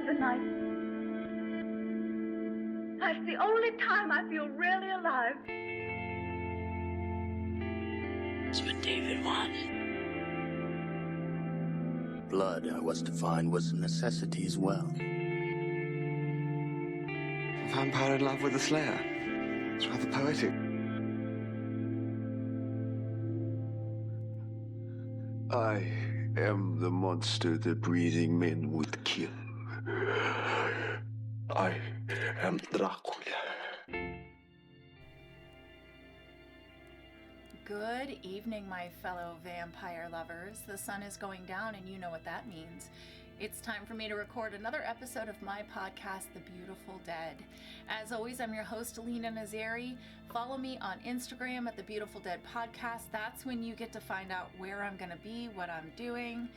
of the night. That's the only time I feel really alive. That's what David wanted. Blood, I was to find, was a necessity as well. A vampire in love with a slayer. It's rather poetic. I am the monster that breathing men would kill. I am Dracula. Good evening, my fellow vampire lovers. The sun is going down, and you know what that means. It's time for me to record another episode of my podcast, The Beautiful Dead. As always, I'm your host, Alina Nazari. Follow me on Instagram at The Beautiful Dead Podcast. That's when you get to find out where I'm going to be, what I'm doing.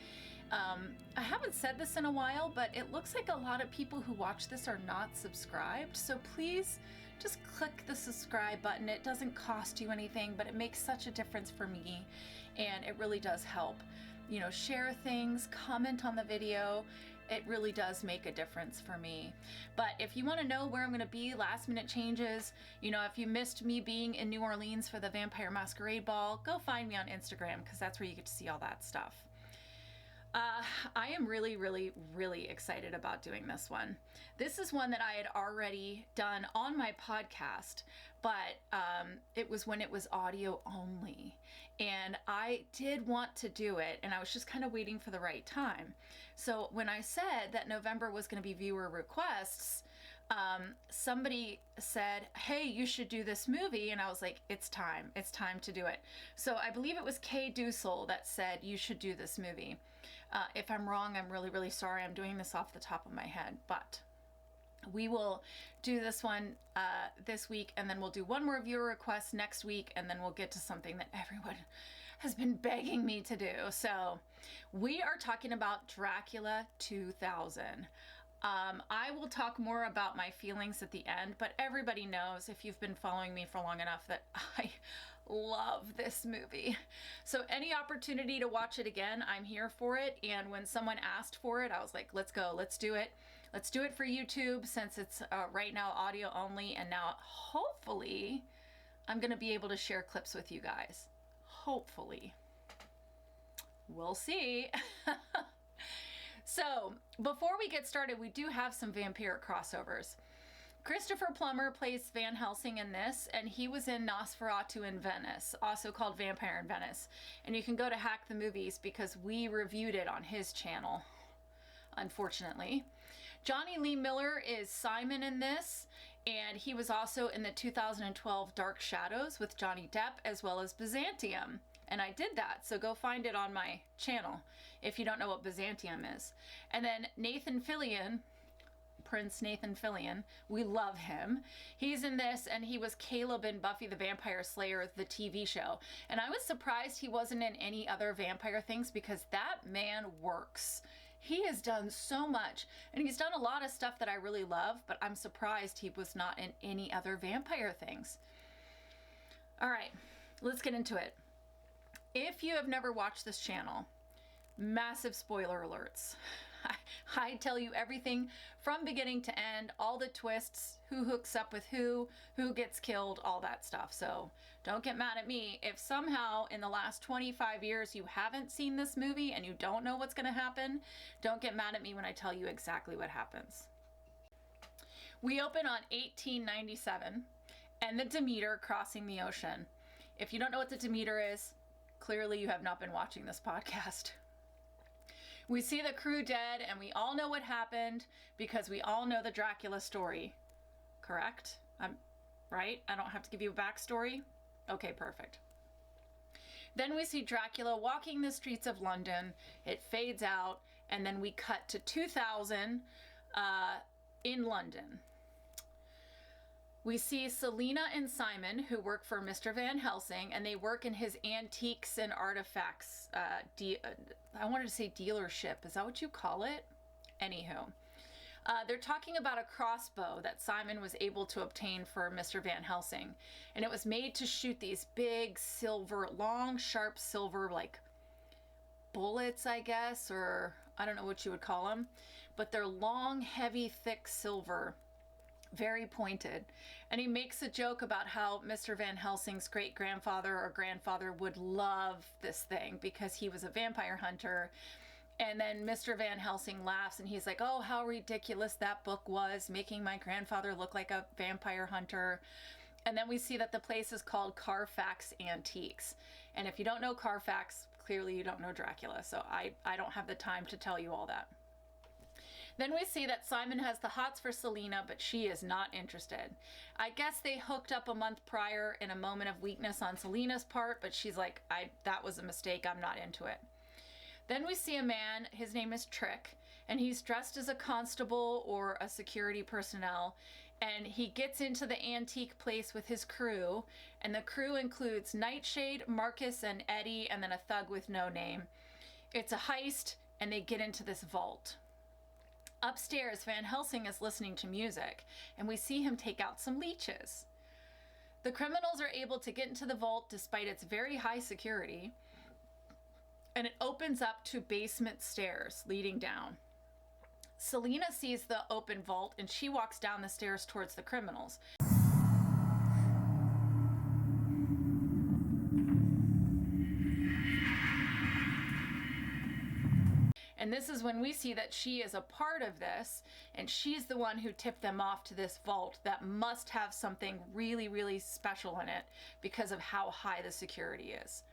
I haven't said this in a while, but it looks like a lot of people who watch this are not subscribed. So please just click the subscribe button. It doesn't cost you anything, but it makes such a difference for me, and it really does help. You know, share things, comment on the video. It really does make a difference for me. But if you want to know where I'm going to be, last minute changes, you know, if you missed me being in New Orleans for the Vampire Masquerade Ball, go find me on Instagram, because that's where you get to see all that stuff. I am really excited about doing this one. This is one that I had already done on my podcast, but it was when it was audio only. And I did want to do it, and I was just kind of waiting for the right time. So when I said that November was going to be viewer requests, somebody said, hey, you should do this movie. And I was like, it's time to do it. So I believe it was Kay Dussel that said, you should do this movie. If I'm wrong, I'm really sorry. I'm doing this off the top of my head, but we will do this one this week, and then we'll do one more viewer request next week, and then we'll get to something that everyone has been begging me to do. So we are talking about Dracula 2000. I will talk more about my feelings at the end, but everybody knows, if you've been following me for long enough, that I love this movie. So any opportunity to watch it again, I'm here for it. And when someone asked for it, I was like, let's go, let's do it. Let's do it for YouTube, since it's right now audio only. And now hopefully I'm going to be able to share clips with you guys. Hopefully. We'll see. So, before we get started, we do have some vampire crossovers. Christopher Plummer plays Van Helsing in this, and he was in Nosferatu in Venice, also called Vampire in Venice. And you can go to Hack the Movies, because we reviewed it on his channel, unfortunately. Johnny Lee Miller is Simon in this, and he was also in the 2012 Dark Shadows with Johnny Depp, as well as Byzantium. And I did that, so go find it on my channel if you don't know what Byzantium is. And then Nathan Fillion, Prince Nathan Fillion, we love him. He's in this, and he was Caleb in Buffy the Vampire Slayer, the TV show. And I was surprised he wasn't in any other vampire things, because that man works. He has done so much, and he's done a lot of stuff that I really love, but I'm surprised he was not in any other vampire things. All right, let's get into it. If you have never watched this channel, massive spoiler alerts. I tell you everything from beginning to end, all the twists, who hooks up with who gets killed, all that stuff. So don't get mad at me if somehow in the last 25 years you haven't seen this movie and you don't know what's going to happen. Don't get mad at me when I tell you exactly what happens. We open on 1897 and the Demeter crossing the ocean. If you don't know what the Demeter is, clearly you have not been watching this podcast. We see the crew dead, and we all know what happened because we all know the Dracula story. Correct? I'm right? I don't have to give you a backstory? Okay, perfect. Then we see Dracula walking the streets of London. It fades out, and then we cut to 2000 in London. We see Selena and Simon, who work for Mr. Van Helsing, and they work in his antiques and artifacts. I wanted to say dealership. Is that what you call it? Anywho. They're talking about a crossbow that Simon was able to obtain for Mr. Van Helsing. And it was made to shoot these big silver, long, sharp silver, like bullets, I guess, or I don't know what you would call them, but they're long, heavy, thick silver, very pointed. And he makes a joke about how Mr. Van Helsing's great-grandfather or grandfather would love this thing because he was a vampire hunter. And then Mr. Van Helsing laughs and he's like, oh, how ridiculous that book was, making my grandfather look like a vampire hunter. And then we see that the place is called Carfax Antiques. And if you don't know Carfax, clearly you don't know Dracula. So I don't have the time to tell you all that. Then we see that Simon has the hots for Selena, but she is not interested. I guess they hooked up a month prior in a moment of weakness on Selena's part, but she's like, that was a mistake, I'm not into it. Then we see a man, his name is Trick, and he's dressed as a constable or a security personnel, and he gets into the antique place with his crew, and the crew includes Nightshade, Marcus, and Eddie, and then a thug with no name. It's a heist, and they get into this vault. Upstairs, Van Helsing is listening to music, and we see him take out some leeches. The criminals are able to get into the vault despite its very high security, and it opens up to basement stairs leading down. Selena sees the open vault and she walks down the stairs towards the criminals. And this is when we see that she is a part of this, and she's the one who tipped them off to this vault that must have something really, really special in it because of how high the security is.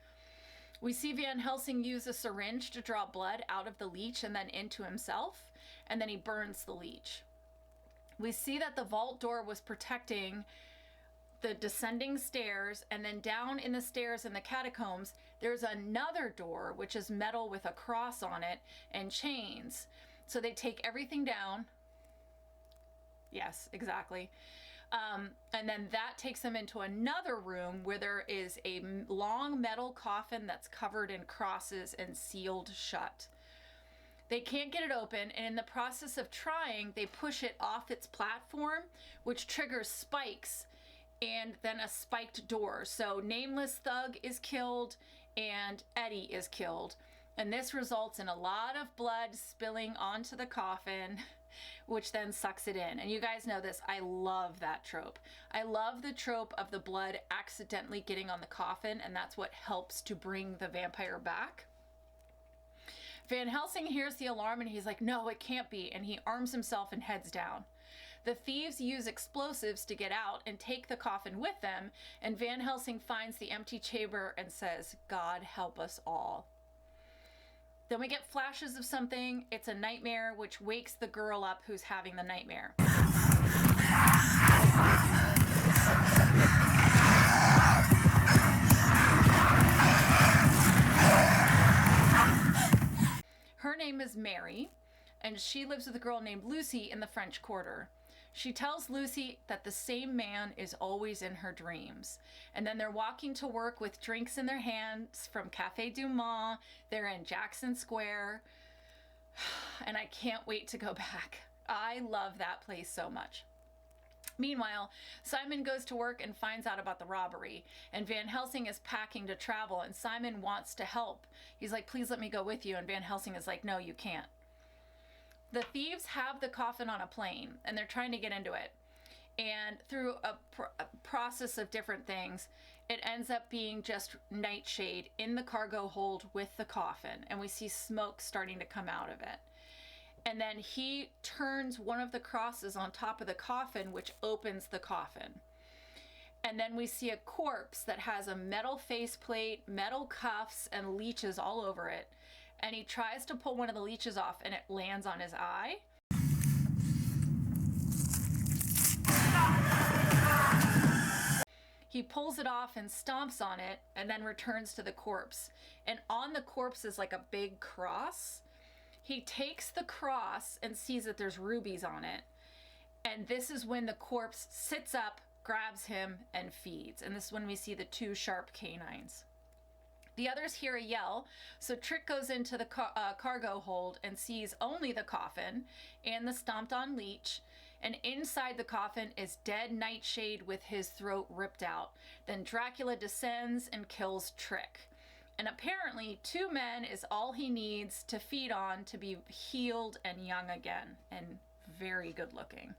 We see Van Helsing use a syringe to draw blood out of the leech and then into himself, and then he burns the leech. We see that the vault door was protecting the descending stairs, and then down in the stairs in the catacombs, there's another door which is metal with a cross on it and chains. So they take everything down. Yes, exactly. And then that takes them into another room where there is a long metal coffin that's covered in crosses and sealed shut. They can't get it open, and in the process of trying, they push it off its platform, which triggers spikes and then a spiked door. So Nameless Thug is killed and Eddie is killed. And this results in a lot of blood spilling onto the coffin, which then sucks it in. And you guys know this, I love that trope. I love the trope of the blood accidentally getting on the coffin, and that's what helps to bring the vampire back. Van Helsing hears the alarm and he's like, no, it can't be. And he arms himself and heads down. The thieves use explosives to get out and take the coffin with them. And Van Helsing finds the empty chamber and says, God help us all. Then we get flashes of something. It's a nightmare, which wakes the girl up who's having the nightmare. Her name is Mary, and she lives with a girl named Lucy in the French Quarter. She tells Lucy that the same man is always in her dreams. And then they're walking to work with drinks in their hands from Café du Mans. They're in Jackson Square. And I can't wait to go back. I love that place so much. Meanwhile, Simon goes to work and finds out about the robbery. And Van Helsing is packing to travel, and Simon wants to help. He's like, please let me go with you. And Van Helsing is like, no, you can't. The thieves have the coffin on a plane, and they're trying to get into it. And through a process of different things, it ends up being just Nightshade in the cargo hold with the coffin, and we see smoke starting to come out of it. And then he turns one of the crosses on top of the coffin, which opens the coffin. And then we see a corpse that has a metal faceplate, metal cuffs, and leeches all over it. And he tries to pull one of the leeches off, and it lands on his eye. He pulls it off and stomps on it, and then returns to the corpse. And on the corpse is like a big cross. He takes the cross and sees that there's rubies on it. And this is when the corpse sits up, grabs him, and feeds. And this is when we see the two sharp canines. The others hear a yell, so Trick goes into the cargo hold and sees only the coffin and the stomped on leech. And inside the coffin is dead Nightshade with his throat ripped out. Then Dracula descends and kills Trick. And apparently 2 men is all he needs to feed on to be healed and young again and very good looking.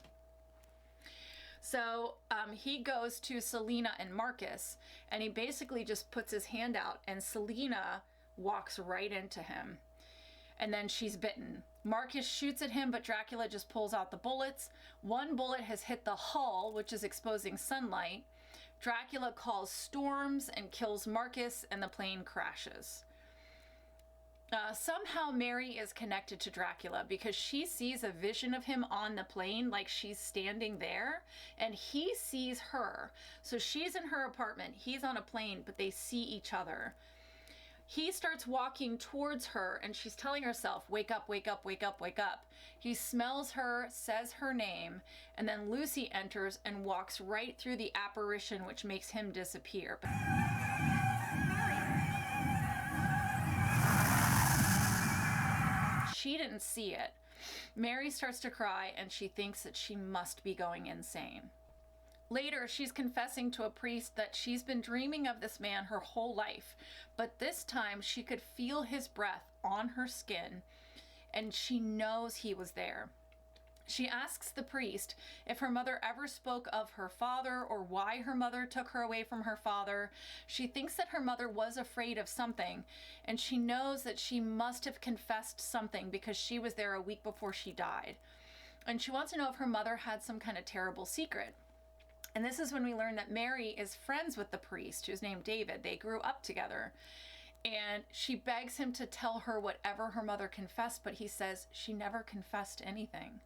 So he goes to Selena and Marcus, and he basically just puts his hand out, and Selena walks right into him. And then she's bitten. Marcus shoots at him, but Dracula just pulls out the bullets. 1 bullet has hit the hull, which is exposing sunlight. Dracula calls storms and kills Marcus, and the plane crashes. Somehow Mary is connected to Dracula because she sees a vision of him on the plane, like she's standing there, and he sees her. So she's in her apartment, he's on a plane, but they see each other. He starts walking towards her, and she's telling herself, wake up, wake up, wake up, wake up. He smells her, says her name, and then Lucy enters and walks right through the apparition, which makes him disappear. She didn't see it. Mary starts to cry, and she thinks that she must be going insane. Later, she's confessing to a priest that she's been dreaming of this man her whole life, but this time she could feel his breath on her skin, and she knows he was there. She asks the priest if her mother ever spoke of her father or why her mother took her away from her father. She thinks that her mother was afraid of something, and she knows that she must have confessed something because she was there a week before she died. And she wants to know if her mother had some kind of terrible secret. And this is when we learn that Mary is friends with the priest, who's named David. They grew up together. And she begs him to tell her whatever her mother confessed, but he says she never confessed anything.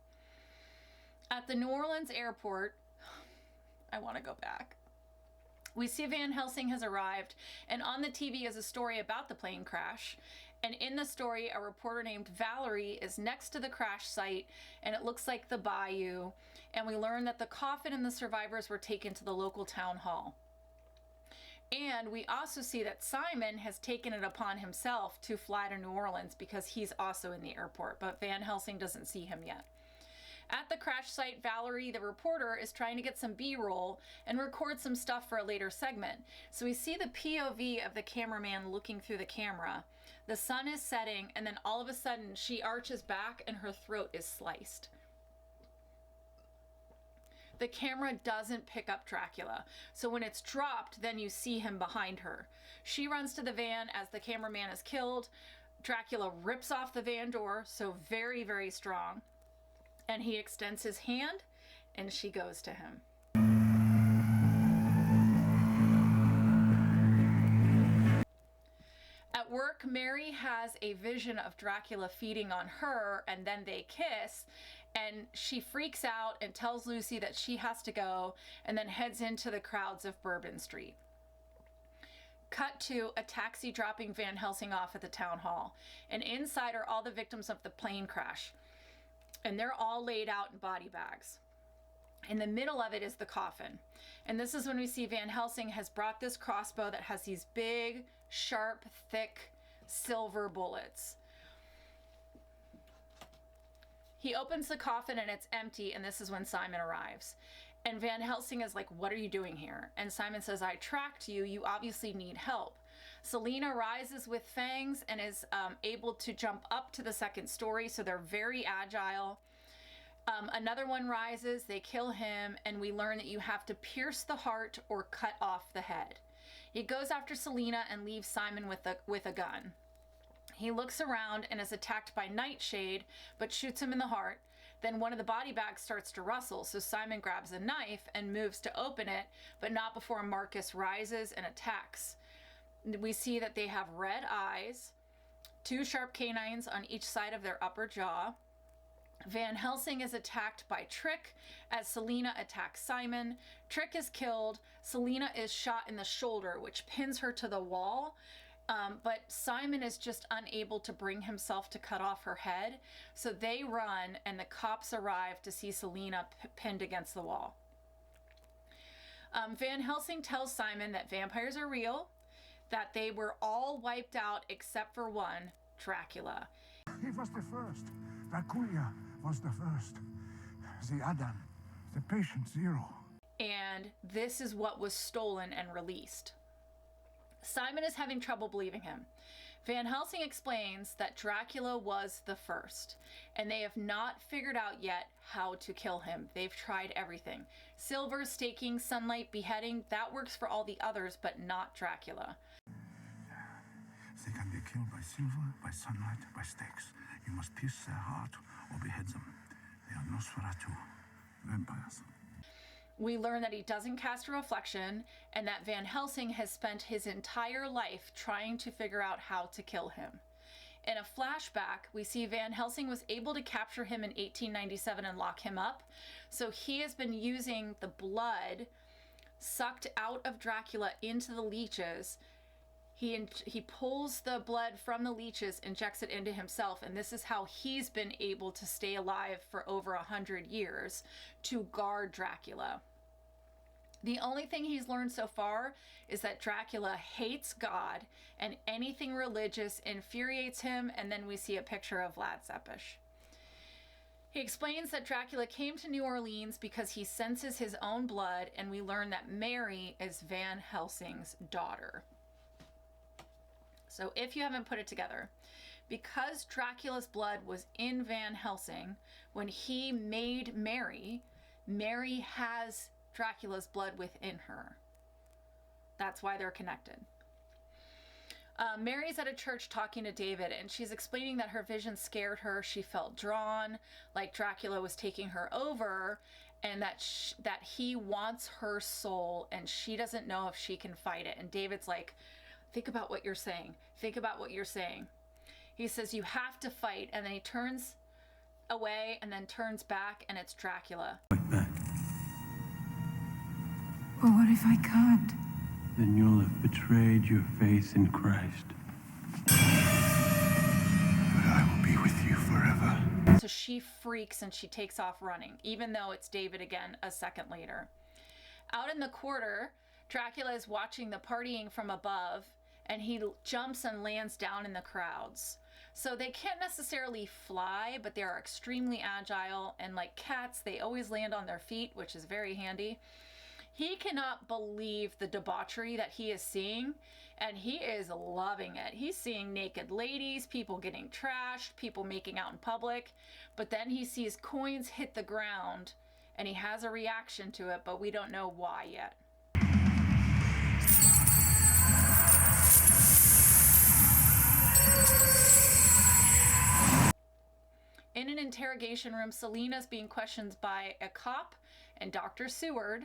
At the New Orleans airport, I want to go back. We see Van Helsing has arrived, and on the TV is a story about the plane crash. And in the story, a reporter named Valerie is next to the crash site, and it looks like the bayou. And we learn that the coffin and the survivors were taken to the local town hall. And we also see that Simon has taken it upon himself to fly to New Orleans because he's also in the airport, but Van Helsing doesn't see him yet. At the crash site, Valerie, the reporter, is trying to get some B-roll and record some stuff for a later segment. So we see the POV of the cameraman looking through the camera. The sun is setting, and then all of a sudden she arches back and her throat is sliced. The camera doesn't pick up Dracula. So when it's dropped, then you see him behind her. She runs to the van as the cameraman is killed. Dracula rips off the van door, so very, very strong. And he extends his hand, and she goes to him. At work, Mary has a vision of Dracula feeding on her, and then they kiss, and she freaks out and tells Lucy that she has to go, and then heads into the crowds of Bourbon Street. Cut to a taxi dropping Van Helsing off at the town hall, and inside are all the victims of the plane crash. And they're all laid out in body bags. In the middle of it is the coffin. And this is when we see Van Helsing has brought this crossbow that has these big, sharp, thick, silver bullets. He opens the coffin and it's empty, and this is when Simon arrives. And Van Helsing is like, what are you doing here? And Simon says, I tracked you. You obviously need help. Selena rises with fangs and is able to jump up to the second story, so they're very agile. Another one rises, they kill him, and we learn that you have to pierce the heart or cut off the head. He goes after Selena and leaves Simon with a gun. He looks around and is attacked by Nightshade, but shoots him in the heart. Then one of the body bags starts to rustle, so Simon grabs a knife and moves to open it, but not before Marcus rises and attacks. We see that they have red eyes, 2 sharp canines on each side of their upper jaw. Van Helsing is attacked by Trick as Selena attacks Simon. Trick is killed. Selena is shot in the shoulder, which pins her to the wall. But Simon is just unable to bring himself to cut off her head. So they run, and the cops arrive to see Selena pinned against the wall. Van Helsing tells Simon that vampires are real, that they were all wiped out except for one, Dracula. He was the first. Dracula was the first. The Adam, the patient zero. And this is what was stolen and released. Simon is having trouble believing him. Van Helsing explains that Dracula was the first, and they have not figured out yet how to kill him. They've tried everything. Silver, staking, sunlight, beheading, that works for all the others, but not Dracula. They can be killed by silver, by sunlight, by stakes. You must pierce their heart or behead them. They are Nosferatu, vampires. We learn that he doesn't cast a reflection, and that Van Helsing has spent his entire life trying to figure out how to kill him. In a flashback, we see Van Helsing was able to capture him in 1897 and lock him up. So he has been using the blood sucked out of Dracula into the leeches. He pulls the blood from the leeches, injects it into himself, and this is how he's been able to stay alive for over 100 years to guard Dracula. The only thing he's learned so far is that Dracula hates God and anything religious infuriates him, and then we see a picture of Vlad Tepes. He explains that Dracula came to New Orleans because he senses his own blood, and we learn that Mary is Van Helsing's daughter. So if you haven't put it together, because Dracula's blood was in Van Helsing, when he made Mary, Mary has Dracula's blood within her. That's why they're connected. Mary's at a church talking to David, and she's explaining that her vision scared her. She felt drawn, like Dracula was taking her over, and that he wants her soul, and she doesn't know if she can fight it. And David's like, think about what you're saying. Think about what you're saying. He says, you have to fight. And then he turns away and then turns back, and it's Dracula. Fight back. Well, what if I can't? Then you'll have betrayed your faith in Christ. But I will be with you forever. So she freaks and she takes off running, even though it's David again a second later. Out in the quarter, Dracula is watching the partying from above, and he jumps and lands down in the crowds. So they can't necessarily fly, but they are extremely agile, and like cats, they always land on their feet, which is very handy. He cannot believe the debauchery that he is seeing, and he is loving it. He's seeing naked ladies, people getting trashed, people making out in public, but then he sees coins hit the ground, and he has a reaction to it, but we don't know why yet. In an interrogation room, Selena's being questioned by a cop and Dr. Seward.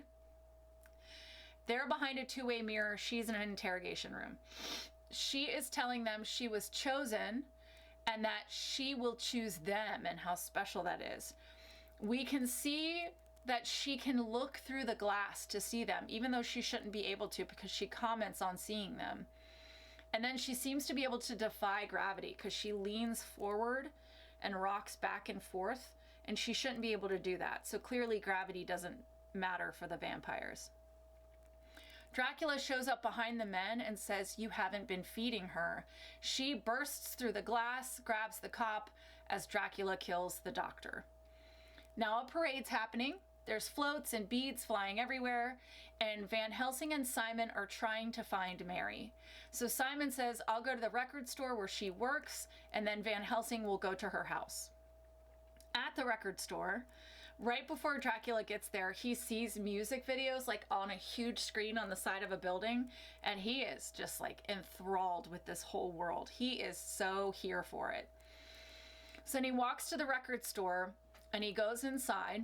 They're behind a two-way mirror. She's in an interrogation room. She is telling them she was chosen and that she will choose them and how special that is. We can see that she can look through the glass to see them, even though she shouldn't be able to because she comments on seeing them. And then she seems to be able to defy gravity because she leans forward and rocks back and forth, and she shouldn't be able to do that. So clearly gravity doesn't matter for the vampires. Dracula shows up behind the men and says, you haven't been feeding her. She bursts through the glass, grabs the cop as Dracula kills the doctor. Now a parade's happening. There's floats and beads flying everywhere, and Van Helsing and Simon are trying to find Mary. So Simon says, I'll go to the record store where she works, and then Van Helsing will go to her house. At the record store, right before Dracula gets there, he sees music videos like on a huge screen on the side of a building, and he is just like enthralled with this whole world. He is so here for it. So then he walks to the record store and he goes inside,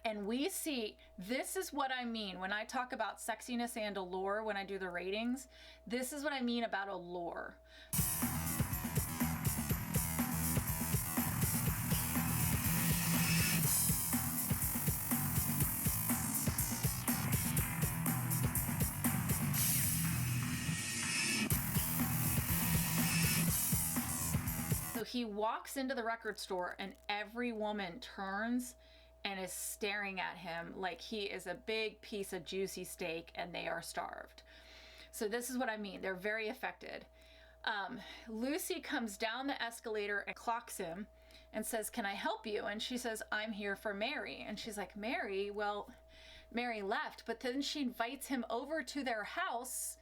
and we see, this is what I mean when I talk about sexiness and allure when I do the ratings. This is what I mean about allure. So he walks into the record store and every woman turns and is staring at him like he is a big piece of juicy steak and they are starved. So this is what I mean. They're very affected. Lucy comes down the escalator and clocks him and says, can I help you? And she says, I'm here for Mary. And she's like, Mary? Well, Mary left. But then she invites him over to their house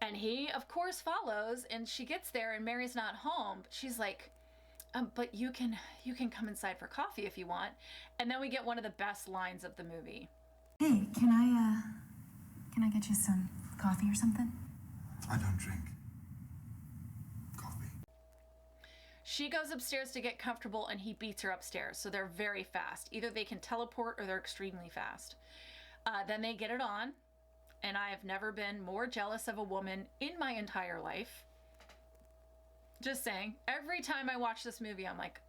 And he, of course, follows, and she gets there, and Mary's not home. But she's like, but you can come inside for coffee if you want. And then we get one of the best lines of the movie. Hey, can I get you some coffee or something? I don't drink coffee. She goes upstairs to get comfortable, and he beats her upstairs. So they're very fast. Either they can teleport or they're extremely fast. Then they get it on. And I have never been more jealous of a woman in my entire life. Just saying. Every time I watch this movie, I'm like,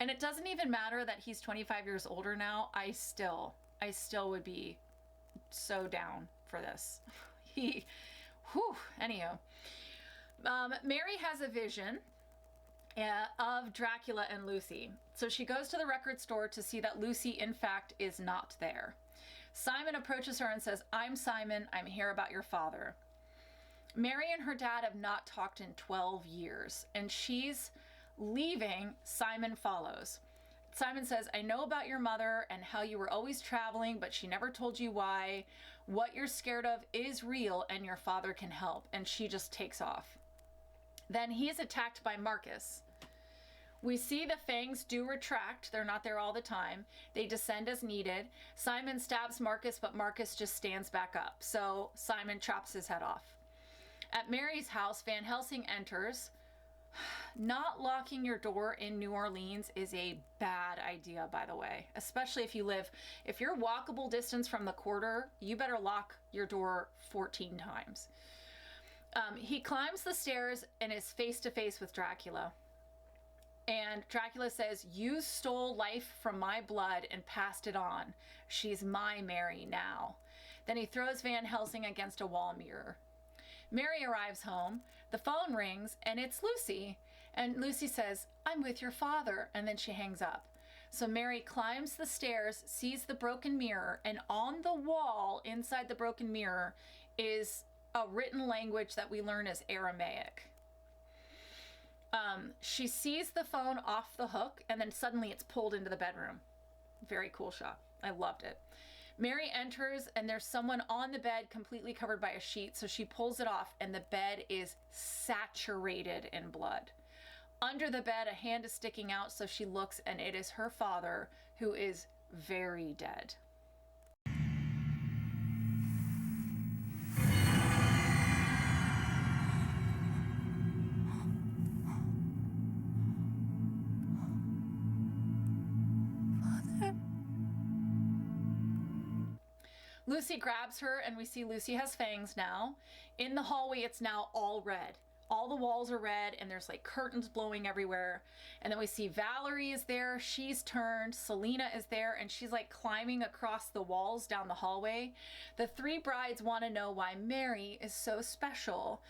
and it doesn't even matter that he's 25 years older now. I still would be so down for this. Anyhow. Mary has a vision of Dracula and Lucy. So she goes to the record store to see that Lucy, in fact, is not there. Simon approaches her and says, "I'm Simon. I'm here about your father." Mary and her dad have not talked in 12 years, and she's leaving. Simon follows. Simon says, "I know about your mother and how you were always traveling, but she never told you why. What you're scared of is real and your father can help." And she just takes off. Then he is attacked by Marcus. We see the fangs do retract. They're not there all the time. They descend as needed. Simon stabs Marcus, but Marcus just stands back up. So Simon chops his head off. At Mary's house, Van Helsing enters. Not locking your door in New Orleans is a bad idea, by the way, especially if you're walkable distance from the quarter, you better lock your door 14 times. He climbs the stairs and is face to face with Dracula. And Dracula says, "You stole life from my blood and passed it on. She's my Mary now." Then he throws Van Helsing against a wall mirror. Mary arrives home. The phone rings, and it's Lucy. And Lucy says, "I'm with your father." And then she hangs up. So Mary climbs the stairs, sees the broken mirror, and on the wall inside the broken mirror is a written language that we learn as Aramaic. She sees the phone off the hook, and then suddenly it's pulled into the bedroom. Very cool shot. I loved it. Mary enters, and there's someone on the bed completely covered by a sheet, so she pulls it off, and the bed is saturated in blood. Under the bed, a hand is sticking out, so she looks, and it is her father, who is very dead. Lucy grabs her, and we see Lucy has fangs now. In the hallway, it's now all red. All the walls are red, and there's like curtains blowing everywhere. And then we see Valerie is there. She's turned. Selena is there, and she's like climbing across the walls down the hallway. The three brides want to know why Mary is so special.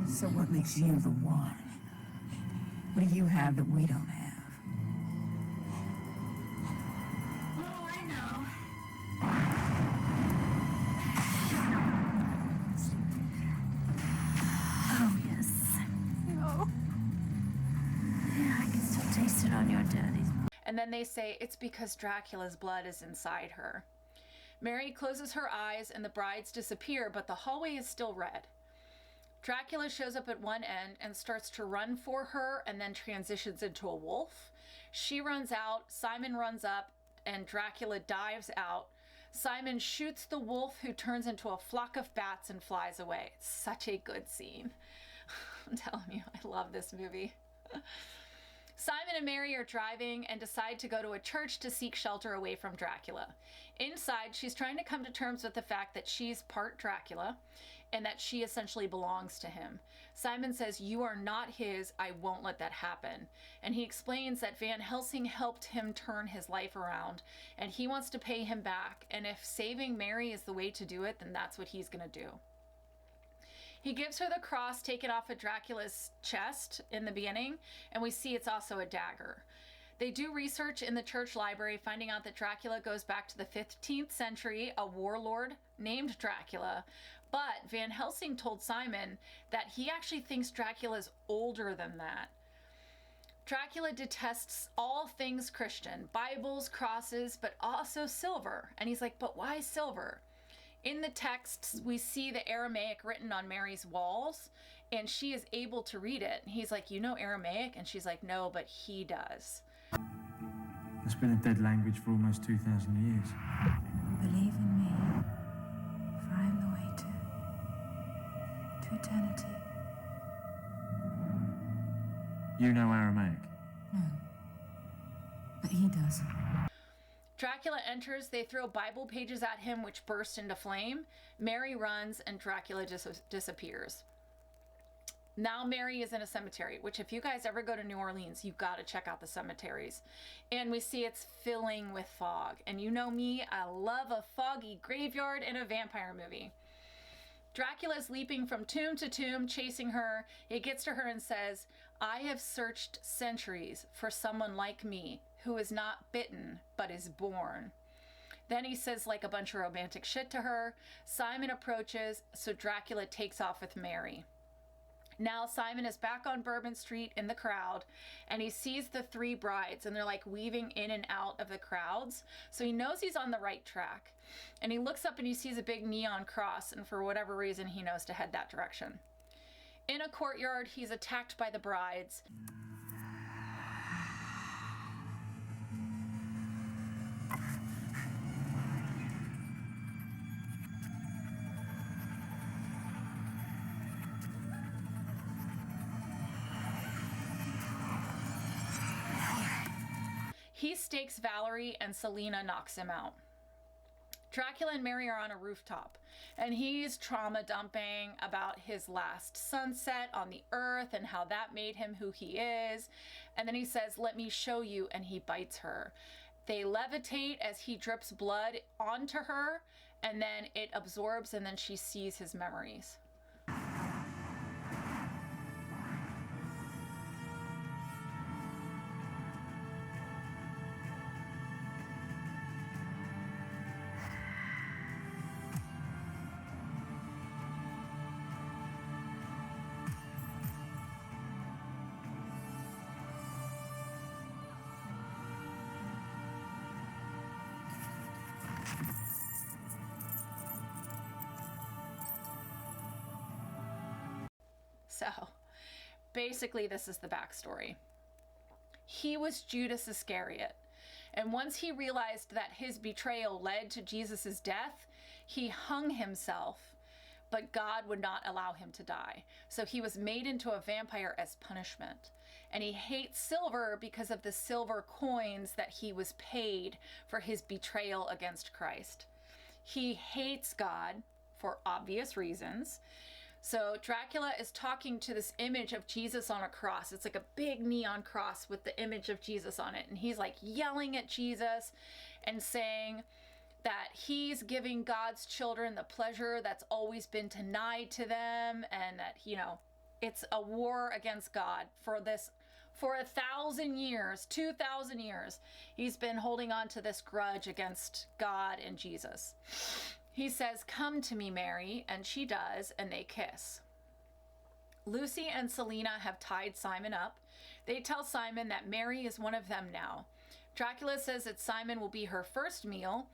So what makes you the one? What do you have that we don't have? Oh, I know. Oh, yes. Oh. Yeah, I can still taste it on your daddy's. And then they say it's because Dracula's blood is inside her. Mary closes her eyes and the brides disappear, but the hallway is still red. Dracula shows up at one end and starts to run for her and then transitions into a wolf. She runs out, Simon runs up, and Dracula dives out. Simon shoots the wolf, who turns into a flock of bats and flies away. It's such a good scene. I'm telling you, I love this movie. Simon and Mary are driving and decide to go to a church to seek shelter away from Dracula. Inside, she's trying to come to terms with the fact that she's part Dracula. and that she essentially belongs to him. Simon says, "You are not his. I won't let that happen." And he explains that Van Helsing helped him turn his life around, and he wants to pay him back. And if saving Mary is the way to do it, then that's what he's going to do. He gives her the cross taken off of Dracula's chest in the beginning, and we see it's also a dagger. They do research in the church library, finding out that Dracula goes back to the 15th century, a warlord named Dracula. But Van Helsing told Simon that he actually thinks Dracula is older than that. Dracula detests all things Christian, Bibles, crosses, but also silver. And he's like, but why silver? In the texts, we see the Aramaic written on Mary's walls, and she is able to read it. And he's like, you know Aramaic? And she's like, no, but he does. It's been a dead language for almost 2,000 years. Believe in me, for I am the way to eternity. You know Aramaic? No, but he does. Dracula enters, they throw Bible pages at him, which burst into flame. Mary runs, and Dracula disappears. Now Mary is in a cemetery, which if you guys ever go to New Orleans, you've got to check out the cemeteries. And we see it's filling with fog. And you know me, I love a foggy graveyard in a vampire movie. Dracula's leaping from tomb to tomb, chasing her. He gets to her and says, "I have searched centuries for someone like me, who is not bitten, but is born." Then he says like a bunch of romantic shit to her. Simon approaches, so Dracula takes off with Mary. Now Simon is back on Bourbon Street in the crowd, and he sees the three brides, and they're like weaving in and out of the crowds. So he knows he's on the right track. And he looks up and he sees a big neon cross, and for whatever reason, he knows to head that direction. In a courtyard, he's attacked by the brides. He stakes Valerie, and Selena knocks him out. Dracula and Mary are on a rooftop, and he's trauma dumping about his last sunset on the earth and how that made him who he is. And then he says, "Let me show you," and he bites her. They levitate as he drips blood onto her, and then it absorbs, and then she sees his memories. So, basically, this is the backstory. He was Judas Iscariot, and once he realized that his betrayal led to Jesus' death, he hung himself, but God would not allow him to die. So he was made into a vampire as punishment. And he hates silver because of the silver coins that he was paid for his betrayal against Christ. He hates God for obvious reasons. So Dracula is talking to this image of Jesus on a cross. It's like a big neon cross with the image of Jesus on it. And he's like yelling at Jesus and saying that he's giving God's children the pleasure that's always been denied to them. And that, you know, it's a war against God for 1,000 years, 2,000 years. He's been holding on to this grudge against God and Jesus. He says, "Come to me, Mary," and she does, and they kiss. Lucy and Selena have tied Simon up. They tell Simon that Mary is one of them now. Dracula says that Simon will be her first meal.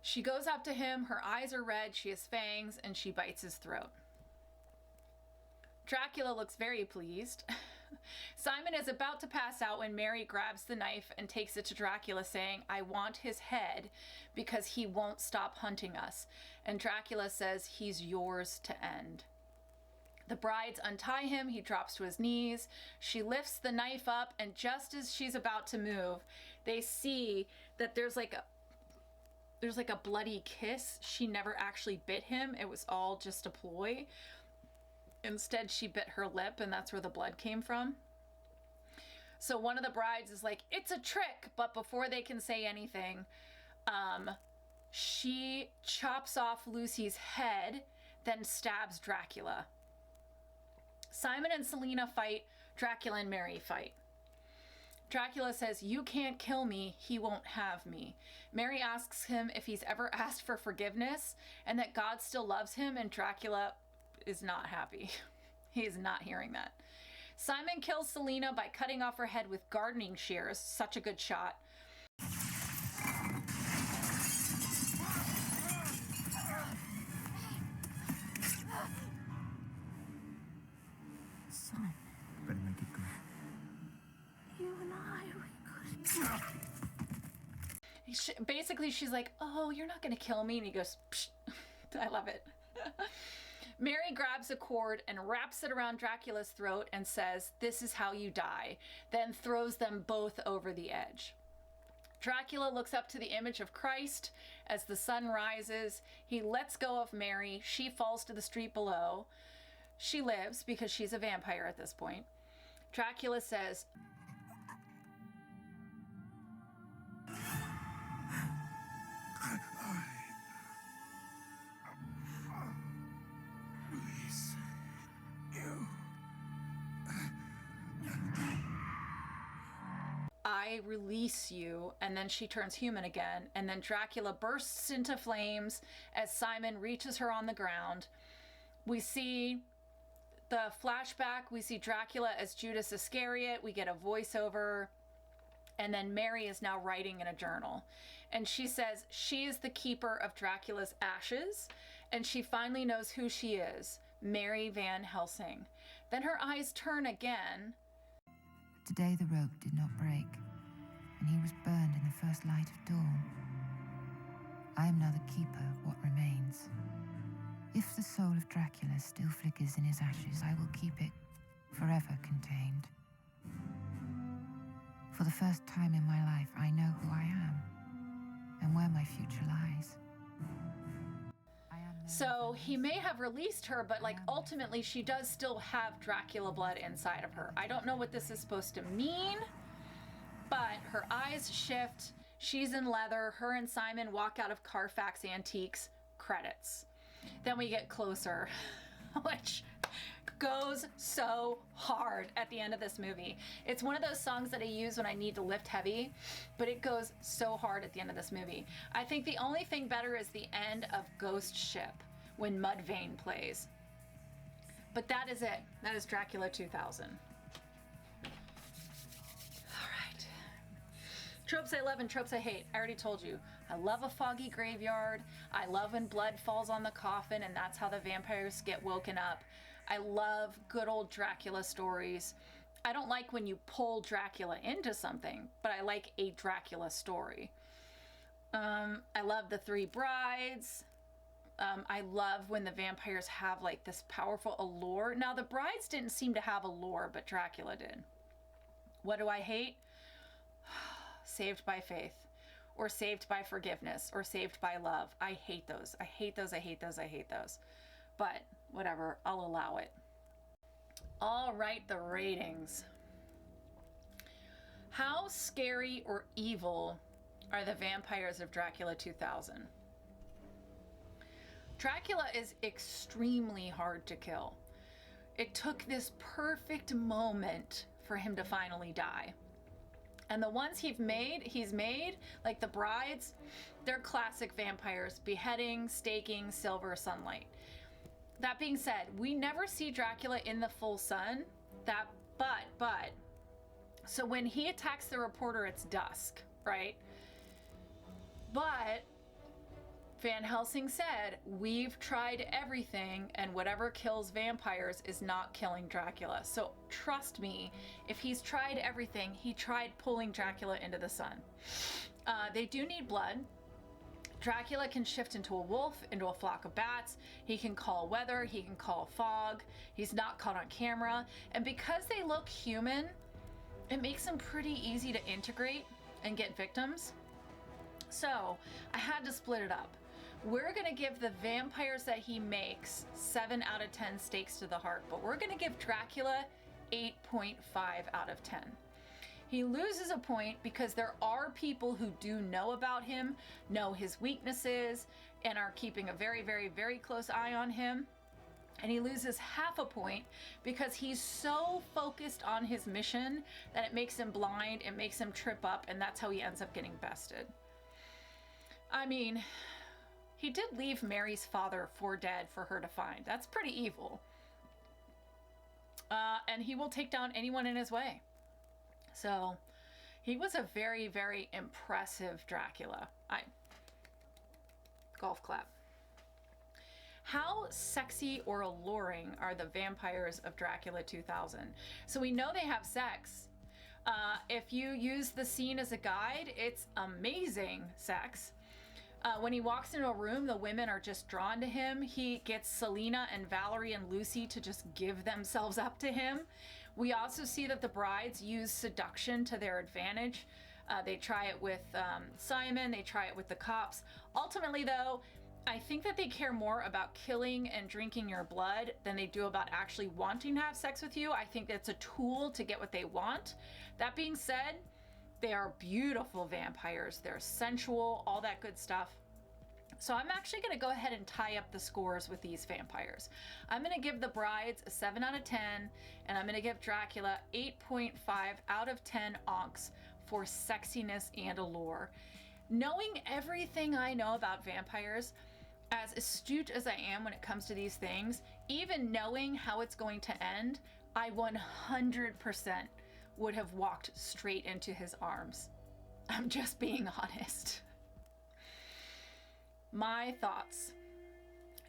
She goes up to him, her eyes are red, she has fangs, and she bites his throat. Dracula looks very pleased. Simon is about to pass out when Mary grabs the knife and takes it to Dracula, saying, "I want his head because he won't stop hunting us." And Dracula says, "He's yours to end." The brides untie him. He drops to his knees. She lifts the knife up, and just as she's about to move, they see that there's like there's like a bloody kiss. She never actually bit him. It was all just a ploy. Instead, she bit her lip, and that's where the blood came from. So one of the brides is like, it's a trick. But before they can say anything, she chops off Lucy's head, then stabs Dracula. Simon and Selena fight. Dracula and Mary fight. Dracula says, you can't kill me, he won't have me. Mary asks him if he's ever asked for forgiveness and that God still loves him, and Dracula is not happy. He is not hearing that. Simon kills Selena by cutting off her head with gardening shears. Such a good shot. Son, Better make it good. you and I, we could. Basically, she's like, oh, you're not going to kill me. And he goes, psh. I love it. Mary grabs a cord and wraps it around Dracula's throat and says, this is how you die, then throws them both over the edge. Dracula looks up to the image of Christ as the sun rises. He lets go of Mary. She falls to the street below. She lives because she's a vampire at this point. Dracula says, I release you, and then she turns human again, and then Dracula bursts into flames as Simon reaches her on the ground. We see the flashback, we see Dracula as Judas Iscariot, we get a voiceover, and then Mary is now writing in a journal. And she says she is the keeper of Dracula's ashes, and she finally knows who she is, Mary Van Helsing. Then her eyes turn again. Today the rope did not break, and he was burned in the first light of dawn. I am now the keeper of what remains. If the soul of Dracula still flickers in his ashes, I will keep it forever contained. For the first time in my life, I know who I am and where my future lies. So he may have released her, but like ultimately she does still have Dracula blood inside of her. I don't know what this is supposed to mean, but her eyes shift. She's in leather. Her and Simon walk out of Carfax Antiques. Credits. Then we get Closer, which goes so hard at the end of this movie. It's one of those songs that I use when I need to lift heavy, but it goes so hard at the end of this movie. I think the only thing better is the end of Ghost Ship when Mudvayne plays. But that is it. That is Dracula 2000. All right. Tropes I love and tropes I hate. I already told you. I love a foggy graveyard. I love when blood falls on the coffin and that's how the vampires get woken up. I love good old Dracula stories. I don't like when you pull Dracula into something, but I like a Dracula story. I love the Three Brides. I love when the vampires have like this powerful allure. Now the brides didn't seem to have allure, but Dracula did. What do I hate? Saved by Faith, or Saved by Forgiveness, or Saved by Love. I hate those. I hate those. I hate those. I hate those. But whatever, I'll allow it. All right, the ratings. How scary or evil are the vampires of Dracula 2000? Dracula is extremely hard to kill. It took this perfect moment for him to finally die. And the ones he's made, like the brides, they're classic vampires: beheading, staking, silver, sunlight. That being said, we never see Dracula in the full sun. But so when he attacks the reporter, it's dusk, right? But Van Helsing said, we've tried everything, and whatever kills vampires is not killing Dracula. So trust me, if he's tried everything, he tried pulling Dracula into the sun. They do need blood. Dracula can shift into a wolf, into a flock of bats. He can call weather. He can call fog. He's not caught on camera. And because they look human, it makes them pretty easy to integrate and get victims. So I had to split it up. We're going to give the vampires that he makes 7 out of 10 stakes to the heart, but we're going to give Dracula 8.5 out of 10. He loses a point because there are people who do know about him, know his weaknesses, and are keeping a very, very, very close eye on him. And he loses half a point because he's so focused on his mission that it makes him blind, it makes him trip up, and that's how he ends up getting bested. I mean, he did leave Mary's father for dead for her to find. That's pretty evil. And he will take down anyone in his way. So he was a very, very impressive Dracula. Golf clap. How sexy or alluring are the vampires of Dracula 2000? So we know they have sex. If you use the scene as a guide, it's amazing sex. When he walks into a room, the women are just drawn to him. He gets Selena and Valerie and Lucy to just give themselves up to him. We also see that the brides use seduction to their advantage. They try it with Simon, they try it with the cops. Ultimately, though, I think that they care more about killing and drinking your blood than they do about actually wanting to have sex with you. I think that's a tool to get what they want. That being said, they are beautiful vampires. They're sensual, all that good stuff. So I'm actually going to go ahead and tie up the scores with these vampires. I'm going to give the brides a 7 out of 10, and I'm going to give Dracula 8.5 out of 10 onks for sexiness and allure. Knowing everything I know about vampires, as astute as I am when it comes to these things, even knowing how it's going to end, I 100% would have walked straight into his arms. I'm just being honest. My thoughts.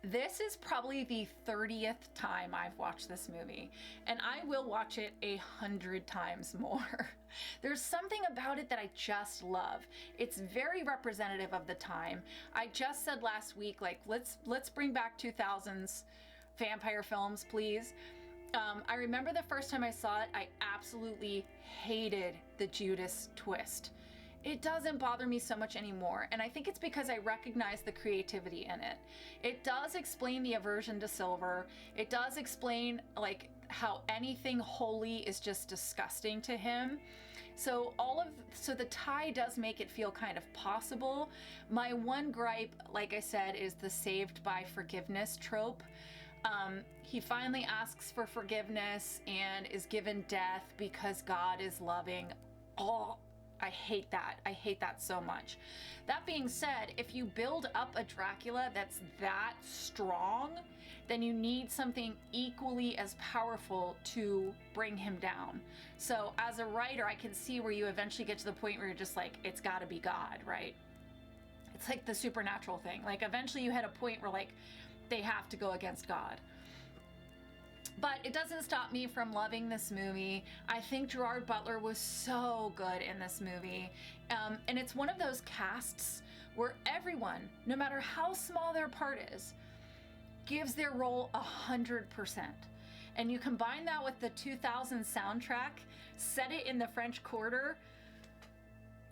This is probably the 30th time I've watched this movie, and I will watch it 100 times more. There's something about it that I just love. It's very representative of the time. I just said last week, like, let's bring back 2000s vampire films, please. I remember the first time I saw it, I absolutely hated the Judas twist. It doesn't bother me so much anymore, and I think it's because I recognize the creativity in it. It does explain the aversion to silver. It does explain, like, how anything holy is just disgusting to him. So the tie does make it feel kind of possible. My one gripe, like I said, is the saved by forgiveness trope. He finally asks for forgiveness and is given death because God is loving. Oh, I hate that. I hate that so much. That being said, if you build up a Dracula that's that strong, then you need something equally as powerful to bring him down. So as a writer, I can see where you eventually get to the point where you're just like, it's gotta be God, right? It's like the supernatural thing. Like eventually you hit a point where like, they have to go against God. But it doesn't stop me from loving this movie. I think Gerard Butler was so good in this movie. And it's one of those casts where everyone, no matter how small their part is, gives their role 100%. And you combine that with the 2000 soundtrack, set it in the French Quarter,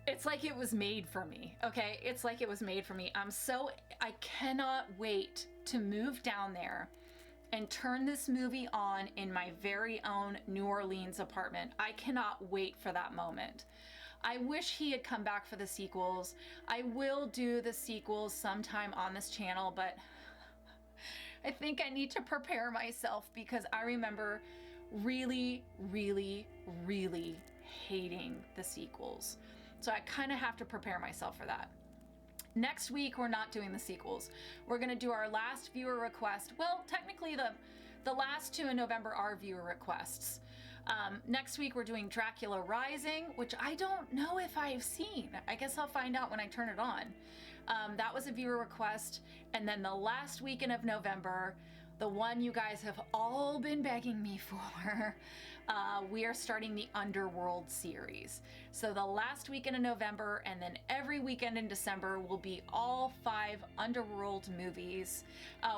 it's like it was made for me, okay? It's like it was made for me. I cannot wait to move down there and turn this movie on in my very own New Orleans apartment. I cannot wait for that moment. I wish he had come back for the sequels. I will do the sequels sometime on this channel, but I think I need to prepare myself because I remember really, really, really hating the sequels. So I kind of have to prepare myself for that. Next week, we're not doing the sequels. We're gonna do our last viewer request. Well, technically the last two in November are viewer requests. Next week, we're doing Dracula Rising, which I don't know if I've seen. I guess I'll find out when I turn it on. That was a viewer request. And then the last weekend of November, the one you guys have all been begging me for, we are starting the Underworld series. So the last weekend of November and then every weekend in December will be all 5 Underworld movies.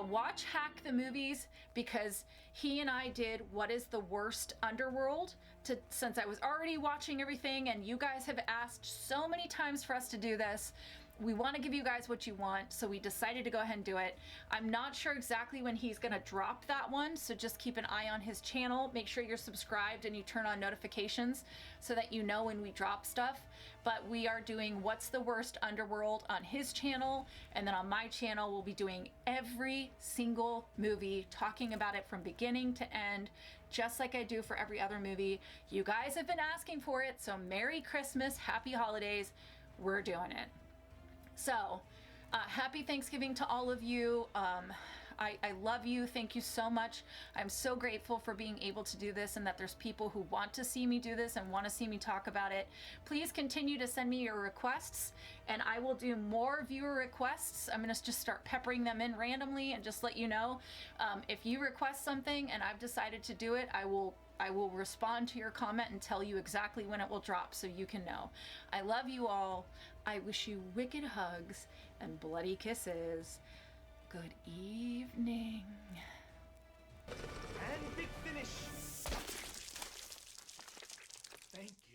Watch Hack the Movies because he and I did what is the worst Underworld since I was already watching everything and you guys have asked so many times for us to do this. we want to give you guys what you want, so we decided to go ahead and do it. I'm not sure exactly when he's going to drop that one, so just keep an eye on his channel. Make sure you're subscribed and you turn on notifications so that you know when we drop stuff. But we are doing What's the Worst Underworld on his channel, and then on my channel we'll be doing every single movie, talking about it from beginning to end, just like I do for every other movie. You guys have been asking for it, so Merry Christmas, Happy Holidays. We're doing it. So, happy Thanksgiving to all of you. I love you. Thank you so much. I'm so grateful for being able to do this, and that there's people who want to see me do this and want to see me talk about it. Please continue to send me your requests, and I will do more viewer requests. I'm going to just start peppering them in randomly and just let you know. If you request something and I've decided to do it, I will respond to your comment and tell you exactly when it will drop so you can know. I love you all. I wish you wicked hugs and bloody kisses. Good evening. And big finish. Thank you.